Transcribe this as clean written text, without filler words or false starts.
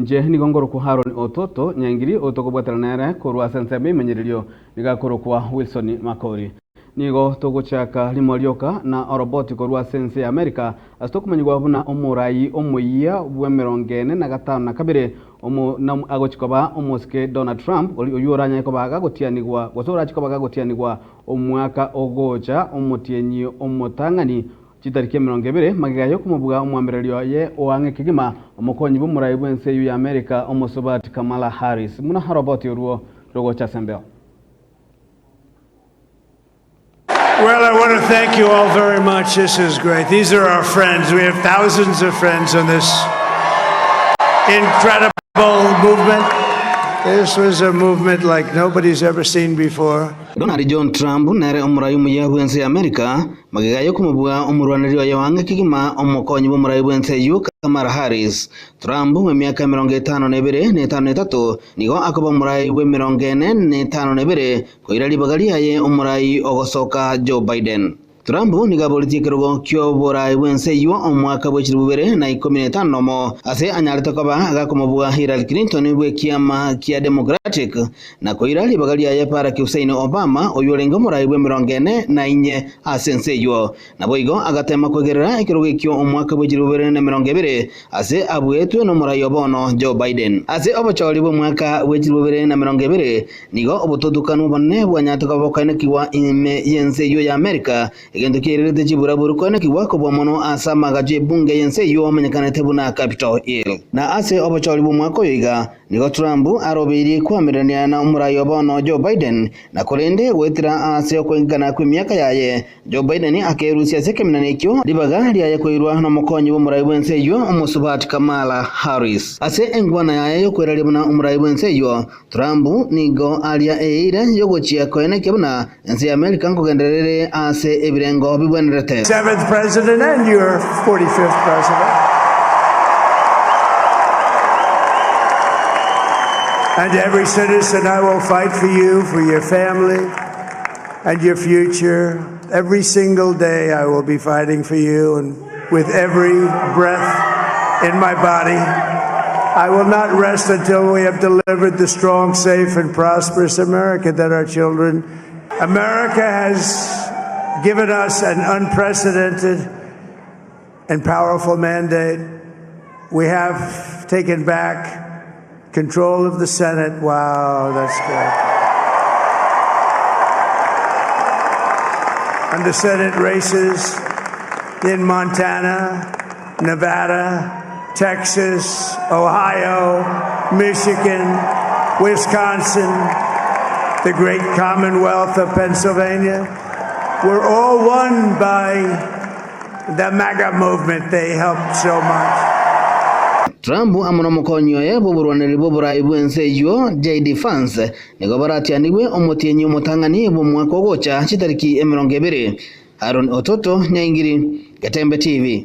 nje ni gongoro ku Haron Ototo nyangiri otokobwatanera kurwa sensebe menyererio nigakoro kwa Wilson Makori nigo togochaka limolioka na roboti kurwa sense America astokumanyigwa buna omurai omuya bwemerongene na gatano na kabere omu na agochikoba omuske Donald Trump oyuranya ko baga gotianigwa gosora chikoba gagotianigwa omwaka ogocha omutienyi omutangani chitariki 20 magigayo kumubuga omwambererio ye oange kigima omukonyi bumurai bwense yu ya America omusobat Kamala Harris muna haroboti ruo rogocha sembeo. Well, I want to thank you all very much. This is great. These are our friends. We have thousands of friends on this incredible movement. This was a movement like nobody's ever seen before. Donald John Trump nere omurai muya bwense America magigayo kumubuga omurwaniriro ye wange kigima omukonyi bumurai bwense yu Kamala Harris. Trump we miaka 52 ne 53 nigo akoba murai we 45 koira libagalia ye omurai ogosoka Joe Biden. Trump niga politiki rogo kyo borai wense yu omwaka bwechirubere na 15 mo ase anyalita koba agakomobuga Hillary Clinton bwe kiama kia Democratic na koira libagalia ya para Hussein Obama oyolenga murai bwe 44 asense yu na boigo agatema kwegerera ikirogo kyo omwaka bwechirubere na 20 ase abwetwe no murai obono Joe Biden ase obocholi bwe mwaka bwechirubere na 20 nigo obutodukanu bonne bwanyataka bokane kiwa ime yense yu ya America egendo kirete chibura burukone kiwako bomono asama gaje bunge yense yo menyekana tebuna Capitol Hill na ase obocholi bumwako yiga nigo Trump arobiri kwamirania na umurai obono Joe Biden na kolende wetira ase okwengana ku myaka yaye Joe Biden akerusia sekeminanekyo libaga lyaye koirwa no mukonyi bumurai bwense yo omusubat Kamala Harris ase engwana yaye yokwera libuna umurai bwense yo Trump nigo alia eira yogochia koene kebuna ense America ngogenderere ase 7th president and your 45th president. And every citizen, I will fight for you, for your family, and your future. Every single day I will be fighting for you, and with every breath in my body, I will not rest until we have delivered the strong, safe, and prosperous America that our children. America has given us an unprecedented and powerful mandate. We have taken back control of the Senate. Wow, that's good. And the Senate races in Montana, Nevada, Texas, Ohio, Michigan, Wisconsin, the great Commonwealth of Pennsylvania. We're all won by the MAGA movement. They helped so much. Trump amono mukonyo ye boburwaniri bobura ibwense yo JD fans nigo baratianiwe omotienyi omutangani bo mwaka ogocha chitariki 20 Haron Ototo nyangiri Getembe TV.